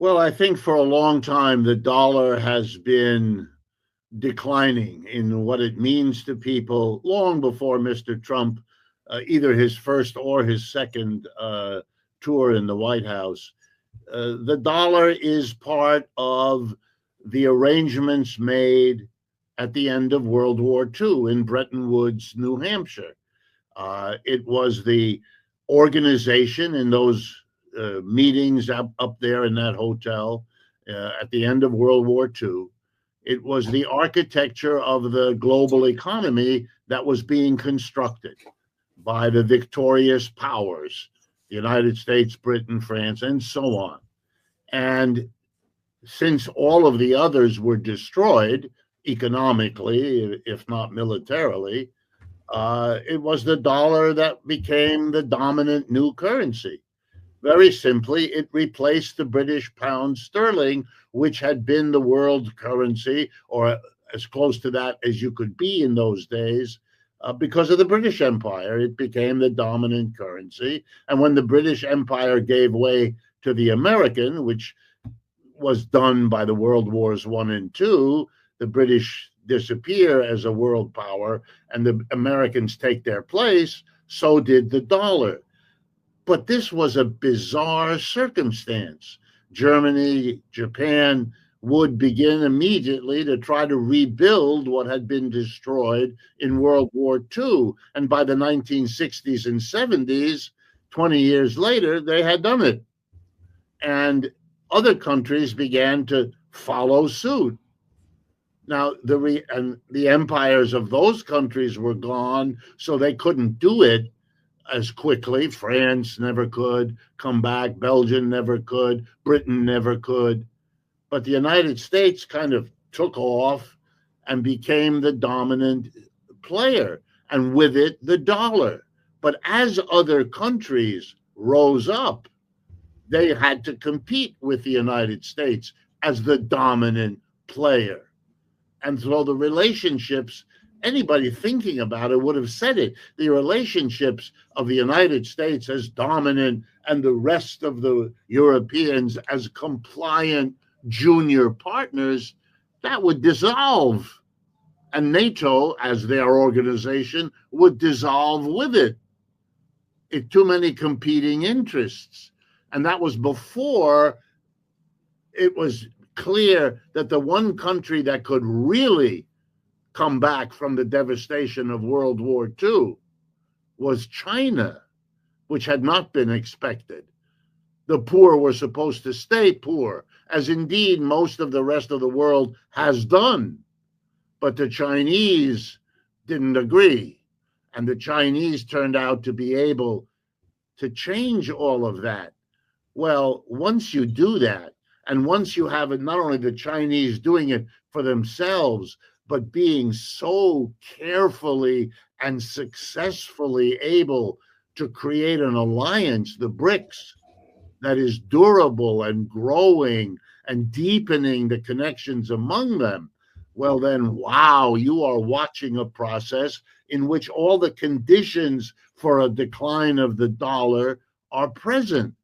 Well, I think for a long time the dollar has been declining in what it means to people long before Mr. Trump, either his first or his second tour in the White House. The dollar is part of the arrangements made at the end of World War II in Bretton Woods, New Hampshire. It was the organization in those meetings up there in that hotel at the end of World War II. It was the architecture of the global economy that was being constructed by the victorious powers, the United States, Britain, France, and so on. And since all of the others were destroyed economically, if not militarily, it was the dollar that became the dominant new currency. Very simply, it replaced the British pound sterling, which had been the world currency, or as close to that as you could be in those days. Because of the British Empire, it became the dominant currency. And when the British Empire gave way to the American, which was done by the World Wars One and Two, the British disappear as a world power and the Americans take their place, so did the dollar. But this was a bizarre circumstance. Germany, Japan would begin immediately to try to rebuild what had been destroyed in World War II. And by the 1960s and 70s, 20 years later, they had done it. And other countries began to follow suit. Now, the empires of those countries were gone, so they couldn't do it as quickly. France never could come back. Belgium never could. Britain never could. But the United States kind of took off and became the dominant player, and with it, the dollar. But as other countries rose up, they had to compete with the United States as the dominant player. And so the relationships, anybody thinking about it would have said it, the relationships of the United States as dominant and the rest of the Europeans as compliant junior partners, that would dissolve. And NATO, as their organization, would dissolve with it. Too many competing interests. And that was before it was clear that the one country that could really come back from the devastation of World War II was China, which had not been expected. The poor were supposed to stay poor, as indeed most of the rest of the world has done. But the Chinese didn't agree. And the Chinese turned out to be able to change all of that. Well, once you do that, and once you have it, not only the Chinese doing it for themselves, but being so carefully and successfully able to create an alliance, the BRICS, that is durable and growing and deepening the connections among them, well, then, wow, you are watching a process in which all the conditions for a decline of the dollar are present.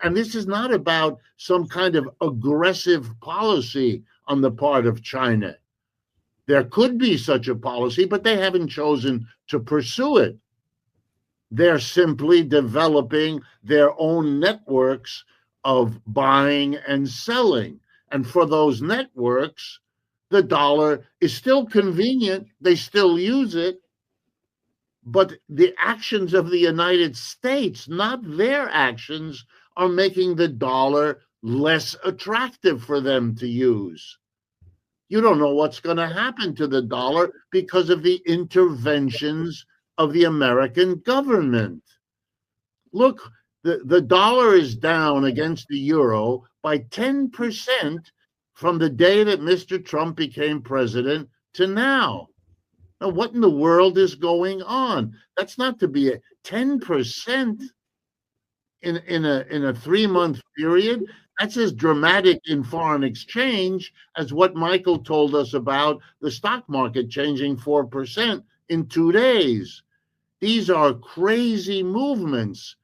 And this is not about some kind of aggressive policy on the part of China. There could be such a policy, but they haven't chosen to pursue it. They're simply developing their own networks of buying and selling. And for those networks, the dollar is still convenient. They still use it. But the actions of the United States, not their actions, are making the dollar less attractive for them to use. You don't know what's going to happen to the dollar because of the interventions of the American government. Look, the dollar is down against the euro by 10% from the day that Mr. Trump became president to now. Now, what in the world is going on? That's not to be a 10% in a 3-month period. That's as dramatic in foreign exchange as what Michael told us about the stock market changing 4% in 2 days. These are crazy movements.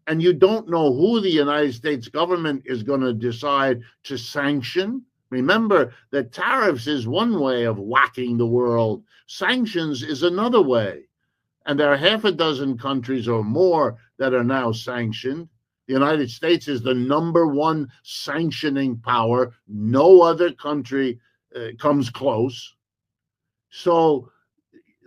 and you don't know who the United States government is going to decide to sanction. Remember that tariffs is one way of whacking the world. Sanctions is another way. And there are half a dozen countries or more that are now sanctioned. The United States is the number one sanctioning power. No other country comes close. So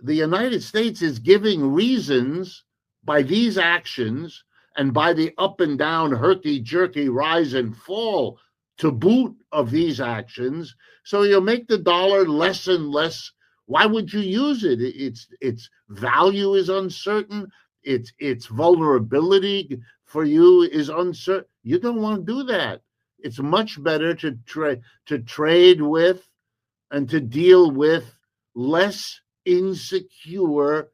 the United States is giving reasons by these actions and by the up and down, herky-jerky rise and fall to boot of these actions. So you'll make the dollar less and less. Why would you use it? Its value is uncertain. Its vulnerability for you is uncertain. You don't want to do that. It's much better to trade with and to deal with less insecure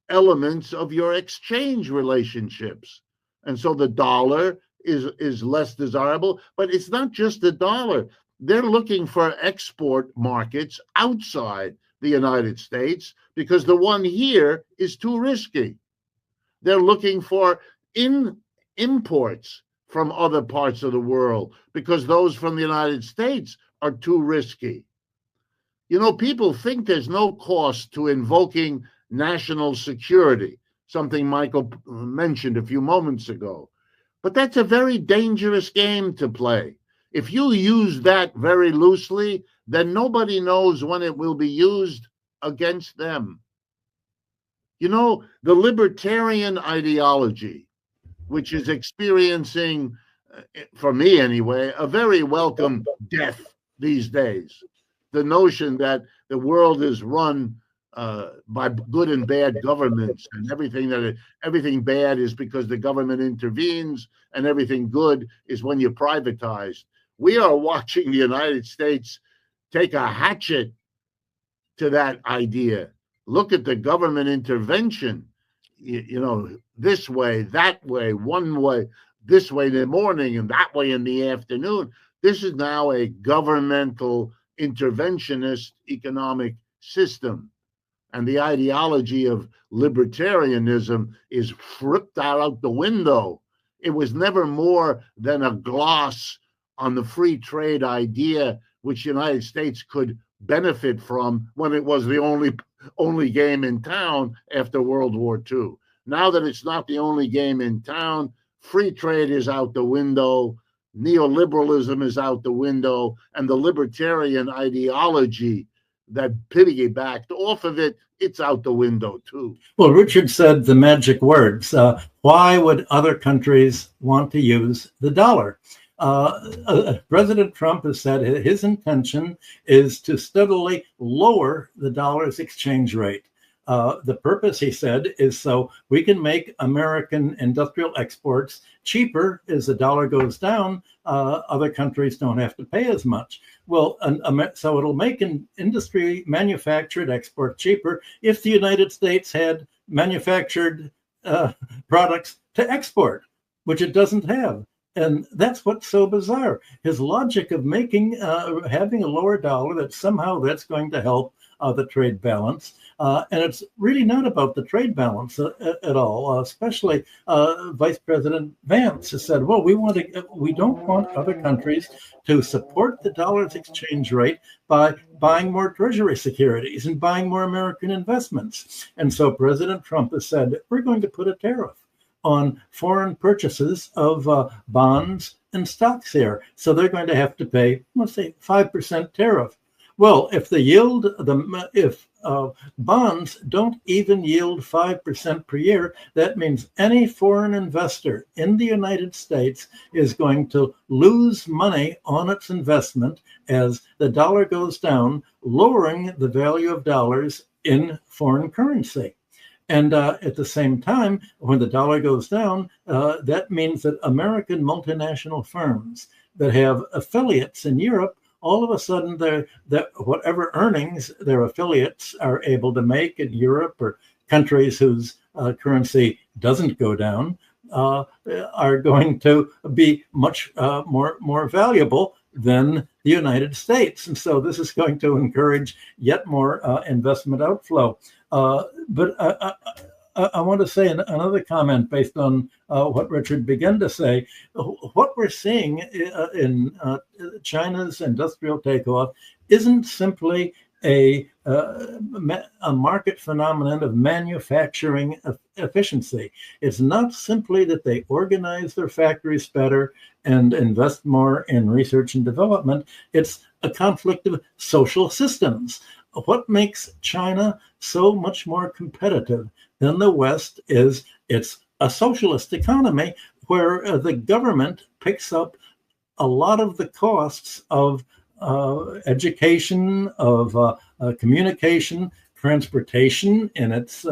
elements of your exchange relationships. And so the dollar is less desirable, but it's not just the dollar. They're looking for export markets outside the United States because the one here is too risky. They're looking for imports from other parts of the world because those from the United States are too risky. You know, people think there's no cost to invoking national security, something Michael mentioned a few moments ago. But that's a very dangerous game to play. If you use that very loosely, then nobody knows when it will be used against them. You know, the libertarian ideology, which is experiencing, for me anyway, a very welcome death these days. The notion that the world is run by good and bad governments, and everything bad is because the government intervenes, and everything good is when you privatize. We are watching the United States take a hatchet to that idea. Look at the government intervention, you know, this way, that way, one way, this way in the morning and that way in the afternoon. This is now a governmental interventionist economic system. And the ideology of libertarianism is flipped out the window. It was never more than a gloss on the free trade idea, which the United States could benefit from when it was the only game in town after World War II. Now that it's not the only game in town, free trade is out the window, neoliberalism is out the window, and the libertarian ideology that piggybacked off of it, it's out the window too. Well, Richard said the magic words. Why would other countries want to use the dollar? President Trump has said his intention is to steadily lower the dollar's exchange rate. The purpose, he said, is so we can make American industrial exports cheaper as the dollar goes down. Other countries don't have to pay as much. Well, so it'll make an industry manufactured export cheaper if the United States had manufactured products to export, which it doesn't have. And that's what's so bizarre. His logic of making, having a lower dollar, that somehow that's going to help the trade balance. And it's really not about the trade balance at all, especially Vice President Vance has said, well, we don't want other countries to support the dollar's exchange rate by buying more treasury securities and buying more American investments. And so President Trump has said, we're going to put a tariff on foreign purchases of bonds and stocks here. So they're going to have to pay, let's say, 5% tariff. Well, if bonds don't even yield 5% per year, that means any foreign investor in the United States is going to lose money on its investment as the dollar goes down, lowering the value of dollars in foreign currency. And at the same time, when the dollar goes down, that means that American multinational firms that have affiliates in Europe, all of a sudden, whatever earnings their affiliates are able to make in Europe or countries whose currency doesn't go down are going to be much more valuable than the United States. And so this is going to encourage yet more investment outflow. But I want to say another comment based on what Richard began to say. What we're seeing in China's industrial takeoff isn't simply a market phenomenon of manufacturing efficiency. It's not simply that they organize their factories better and invest more in research and development. It's a conflict of social systems. What makes China so much more competitive than the West is it's a socialist economy where the government picks up a lot of the costs of education, of communication, transportation in its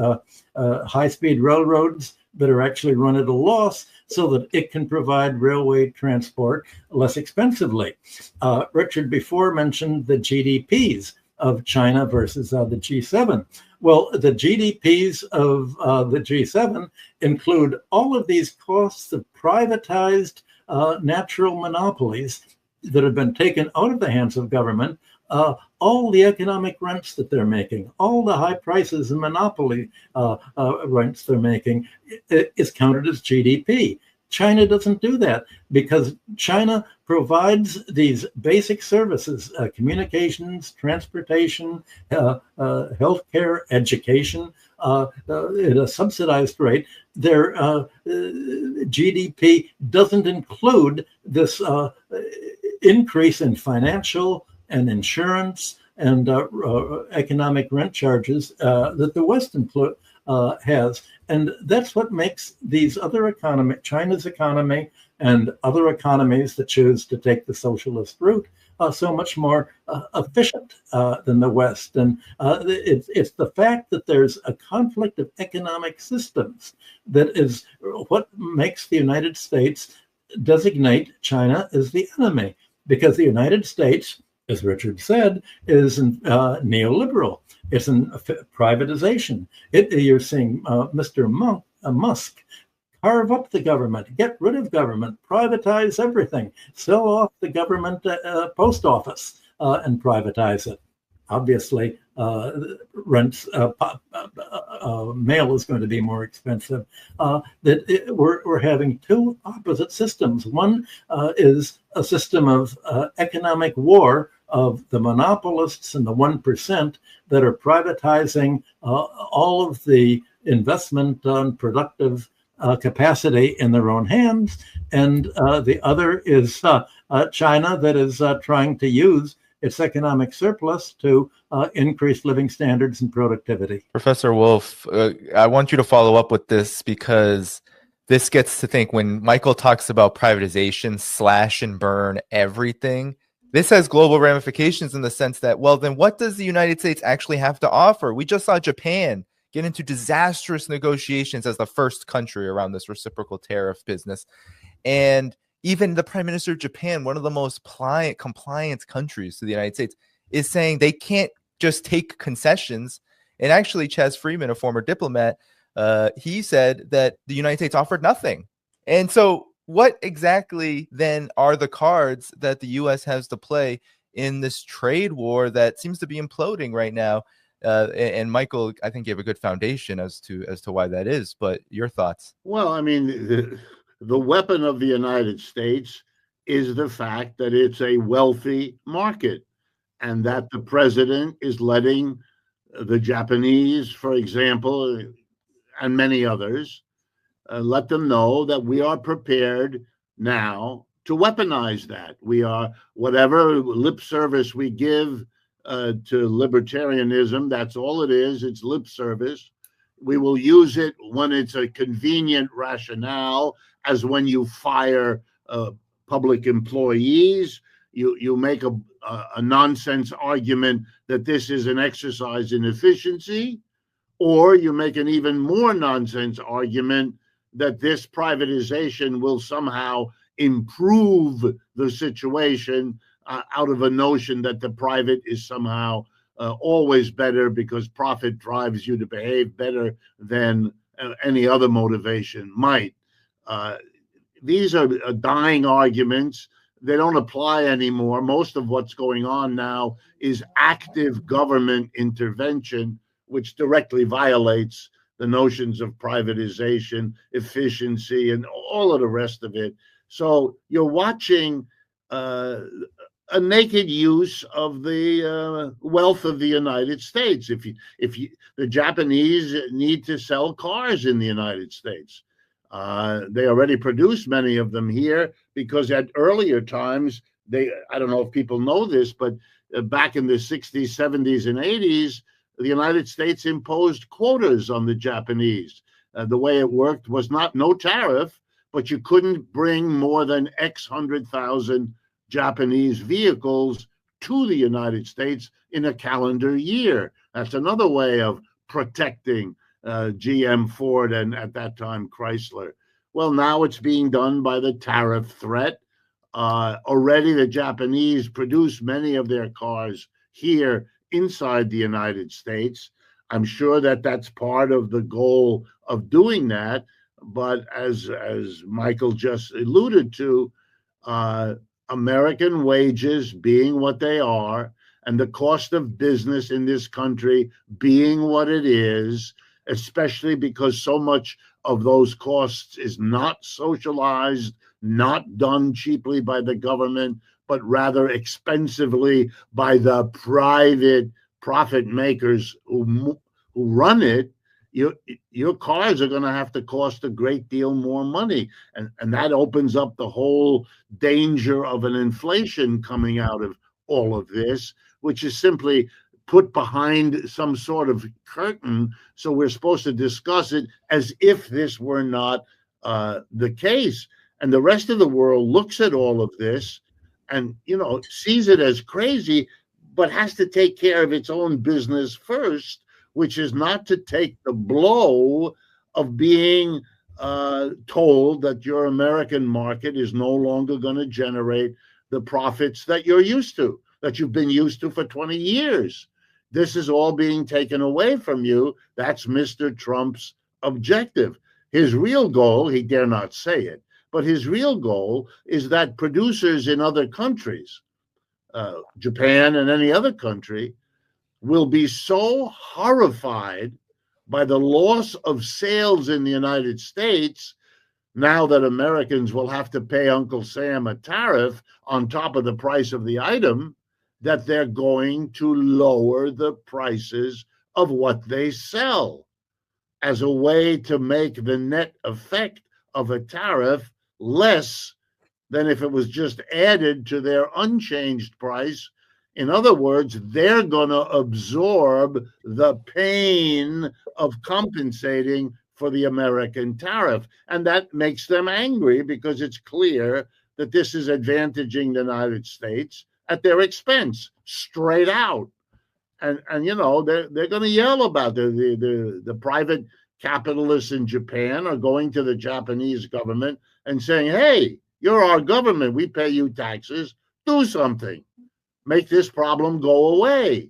high-speed railroads that are actually run at a loss so that it can provide railway transport less expensively. Richard before mentioned the GDPs of China versus the G7. Well, the GDPs of the G7 include all of these costs of privatized natural monopolies that have been taken out of the hands of government, all the economic rents that they're making, all the high prices and monopoly rents they're making is counted as GDP. China doesn't do that because China provides these basic services, communications, transportation, healthcare, education, at a subsidized rate. Their GDP doesn't include this increase in financial and insurance and economic rent charges that the West has. And that's what makes these other economies, China's economy and other economies that choose to take the socialist route, so much more efficient than the West. And it's the fact that there's a conflict of economic systems that is what makes the United States designate China as the enemy, because the United States, as Richard said, is neoliberal. It's in privatization. You're seeing Mr. Musk carve up the government, get rid of government, privatize everything, sell off the government post office and privatize it. Obviously, rents, mail is going to be more expensive. We're having two opposite systems. One is a system of economic war of the monopolists and the 1% that are privatizing all of the investment on productive capacity in their own hands. And the other is China that is trying to use its economic surplus to increase living standards and productivity. Professor Wolff, I want you to follow up with this because this gets to think when Michael talks about privatization, slash and burn everything. This has global ramifications in the sense that, well, then what does the United States actually have to offer? We just saw Japan get into disastrous negotiations as the first country around this reciprocal tariff business. And even the Prime Minister of Japan, one of the most compliant countries to the United States, is saying they can't just take concessions. And actually, Chas Freeman, a former diplomat, he said that the United States offered nothing. And so what exactly then are the cards that the U.S. has to play in this trade war that seems to be imploding right now? And Michael, I think, gave a good foundation as to why that is. But your thoughts? Well, I mean, the weapon of the United States is the fact that it's a wealthy market and that the president is letting the Japanese, for example, and many others, let them know that we are prepared now to weaponize that. We are, whatever lip service we give to libertarianism, that's all it is. It's lip service. We will use it when it's a convenient rationale, as when you fire public employees. You make a nonsense argument that this is an exercise in efficiency, or you make an even more nonsense argument that this privatization will somehow improve the situation out of a notion that the private is somehow always better because profit drives you to behave better than any other motivation might. These are dying arguments. They don't apply anymore. Most of what's going on now is active government intervention, which directly violates the notions of privatization, efficiency, and all of the rest of it. So you're watching a naked use of the wealth of the United States. The Japanese need to sell cars in the United States. They already produce many of them here because at earlier times, I don't know if people know this, but back in the 60s, 70s, and 80s, the United States imposed quotas on the Japanese. The way it worked was no tariff, but you couldn't bring more than X 100,000 Japanese vehicles to the United States in a calendar year. That's another way of protecting GM, Ford, and at that time Chrysler. Well, now it's being done by the tariff threat. Already the Japanese produce many of their cars here inside the United States. I'm sure that that's part of the goal of doing that. But as Michael just alluded to, American wages being what they are, and the cost of business in this country being what it is, especially because so much of those costs is not socialized, not done cheaply by the government, but rather expensively by the private profit makers who run it, your cars are going to have to cost a great deal more money. And that opens up the whole danger of an inflation coming out of all of this, which is simply put behind some sort of curtain. So we're supposed to discuss it as if this were not the case. And the rest of the world looks at all of this and, sees it as crazy, but has to take care of its own business first, which is not to take the blow of being told that your American market is no longer going to generate the profits that you're used to, that you've been used to for 20 years. This is all being taken away from you. That's Mr. Trump's objective. His real goal, he dare not say it, but his real goal is that producers in other countries, Japan and any other country, will be so horrified by the loss of sales in the United States now that Americans will have to pay Uncle Sam a tariff on top of the price of the item, that they're going to lower the prices of what they sell as a way to make the net effect of a tariff less than if it was just added to their unchanged price. In other words, they're going to absorb the pain of compensating for the American tariff. And that makes them angry because it's clear that this is advantaging the United States at their expense, straight out. And they're going to yell about the private capitalists in Japan are going to the Japanese government and saying, hey, you're our government. We pay you taxes. Do something. Make this problem go away.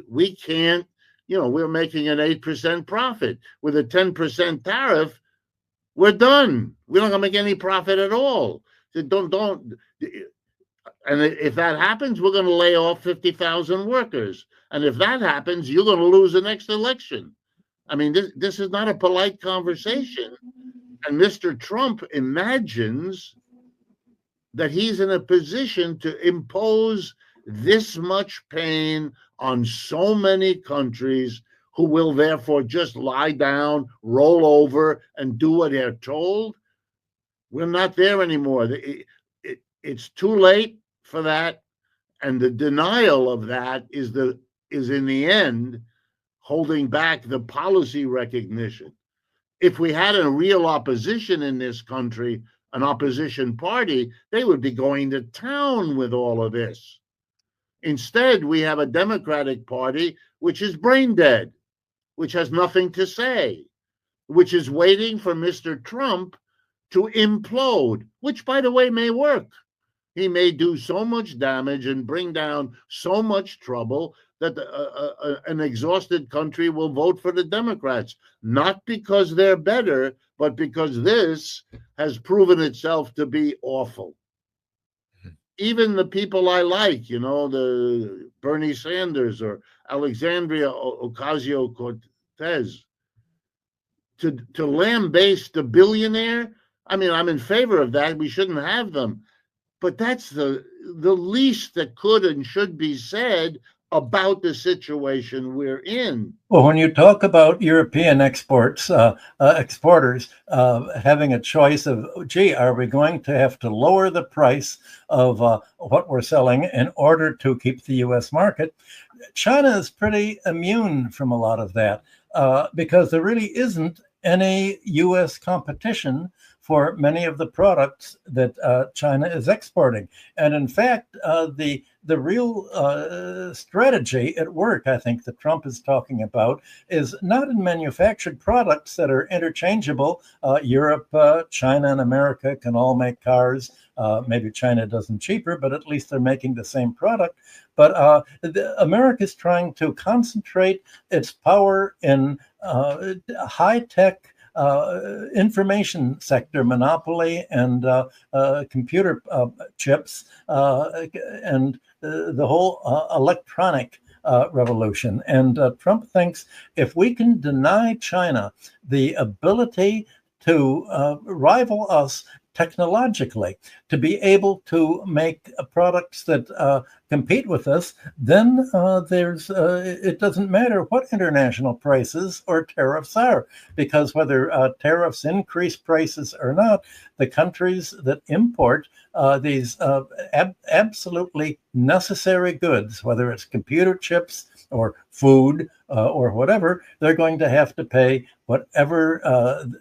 We can't, we're making an 8% profit. With a 10% tariff, we're done. We're not going to make any profit at all. So don't. And if that happens, we're going to lay off 50,000 workers. And if that happens, you're going to lose the next election. I mean, this is not a polite conversation. And Mr. Trump imagines that he's in a position to impose this much pain on so many countries who will therefore just lie down, roll over, and do what they're told. We're not there anymore. It's too late for that. And the denial of that is in the end holding back the policy recognition. If we had a real opposition in this country, an opposition party, they would be going to town with all of this. Instead, we have a Democratic Party which is brain dead, which has nothing to say, which is waiting for Mr. Trump to implode, which, by the way, may work. He may do so much damage and bring down so much trouble that an exhausted country will vote for the Democrats, not because they're better, but because this has proven itself to be awful. Even the people I like, the Bernie Sanders or Alexandria Ocasio-Cortez, says. To lambaste the billionaire, I mean, I'm in favor of that. We shouldn't have them. But that's the least that could and should be said about the situation we're in. Well, when you talk about European exporters having a choice of, gee, are we going to have to lower the price of what we're selling in order to keep the U.S. market? China is pretty immune from a lot of that because there really isn't any U.S. competition for many of the products that China is exporting. And in fact, the real strategy at work, I think, that Trump is talking about is not in manufactured products that are interchangeable. Europe, China, and America can all make cars. Maybe China does them cheaper, but at least they're making the same product. But America is trying to concentrate its power in high-tech information sector monopoly and computer chips and the whole electronic revolution. And Trump thinks if we can deny China the ability to rival us technologically, to be able to make products that compete with us, then it doesn't matter what international prices or tariffs are, because whether tariffs increase prices or not, the countries that import these absolutely necessary goods, whether it's computer chips or food or whatever, they're going to have to pay whatever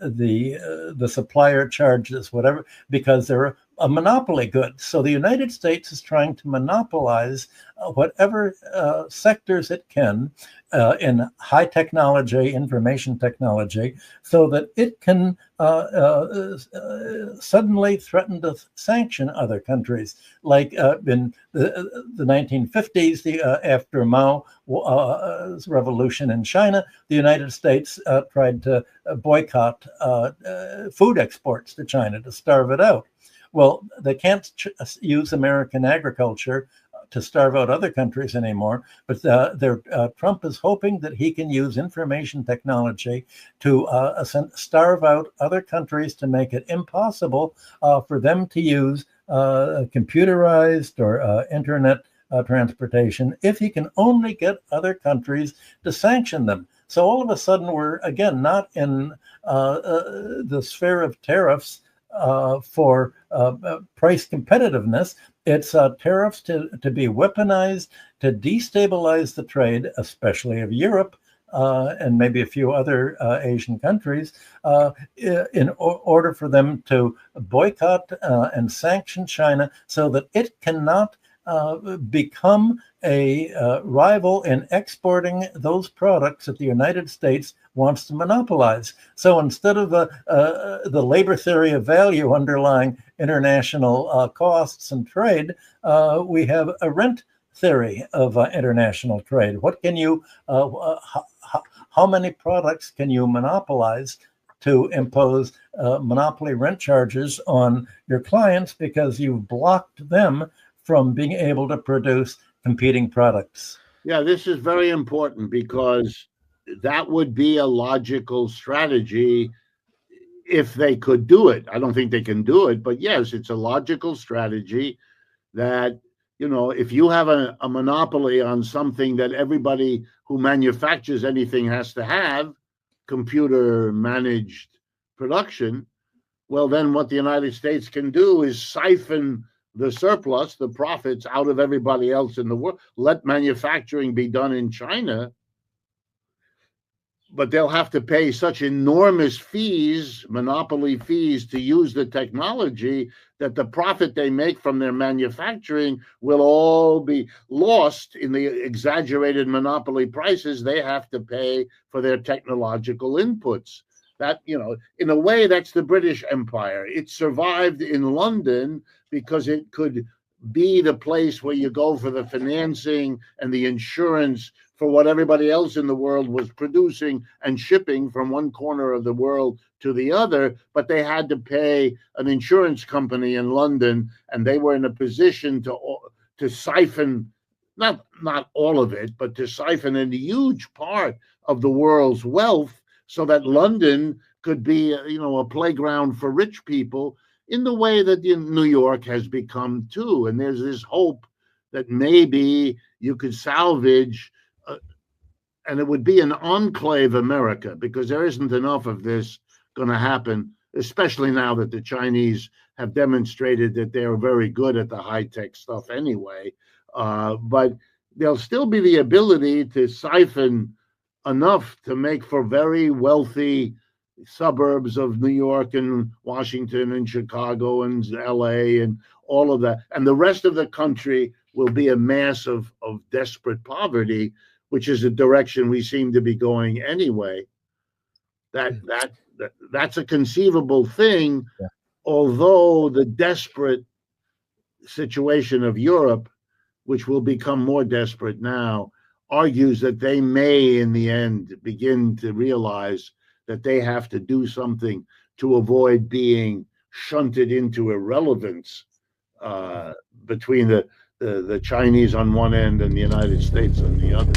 the supplier charges, whatever, because they're a monopoly good. So the United States is trying to monopolize whatever sectors it can in high technology, information technology, so that it can suddenly threaten to sanction other countries. Like in the 1950s, after Mao's revolution in China, the United States tried to boycott food exports to China to starve it out. Well, they can't use American agriculture to starve out other countries anymore, but Trump is hoping that he can use information technology to starve out other countries, to make it impossible for them to use computerized or internet transportation, if he can only get other countries to sanction them. So all of a sudden, we're, again, not in the sphere of tariffs for price competitiveness. It's tariffs to be weaponized to destabilize the trade, especially of Europe and maybe a few other Asian countries, in order for them to boycott and sanction China so that it cannot become a rival in exporting those products that the United States wants to monopolize. So instead of the labor theory of value underlying international costs and trade, we have a rent theory of international trade. What can you, how many products can you monopolize to impose monopoly rent charges on your clients because you've blocked them from being able to produce competing products? Yeah, this is very important because that would be a logical strategy if they could do it. I don't think they can do it, but yes, it's a logical strategy that, you know, if you have a monopoly on something that everybody who manufactures anything has to have, computer managed production, well, then what the United States can do is siphon the surplus, the profits, out of everybody else in the world. Let manufacturing be done in China, but they'll have to pay such enormous fees, monopoly fees, to use the technology that the profit they make from their manufacturing will all be lost in the exaggerated monopoly prices they have to pay for their technological inputs. That, you know, in a way, that's the British Empire. It survived in London because it could be the place where you go for the financing and the insurance for what everybody else in the world was producing and shipping from one corner of the world to the other. But they had to pay an insurance company in London, and they were in a position to siphon not all of it, but to siphon a huge part of the world's wealth so that London could be, a playground for rich people in the way that New York has become too. And there's this hope that maybe you could salvage, and it would be an enclave America, because there isn't enough of this going to happen, especially now that the Chinese have demonstrated that they're very good at the high-tech stuff anyway. But there'll still be the ability to siphon enough to make for very wealthy suburbs of New York and Washington and Chicago and LA and all of that. And the rest of the country will be a mass of desperate poverty, which is a direction we seem to be going anyway. That's a conceivable thing, yeah. Although the desperate situation of Europe, which will become more desperate now, argues that they may, in the end, begin to realize that they have to do something to avoid being shunted into irrelevance between the Chinese on one end and the United States on the other.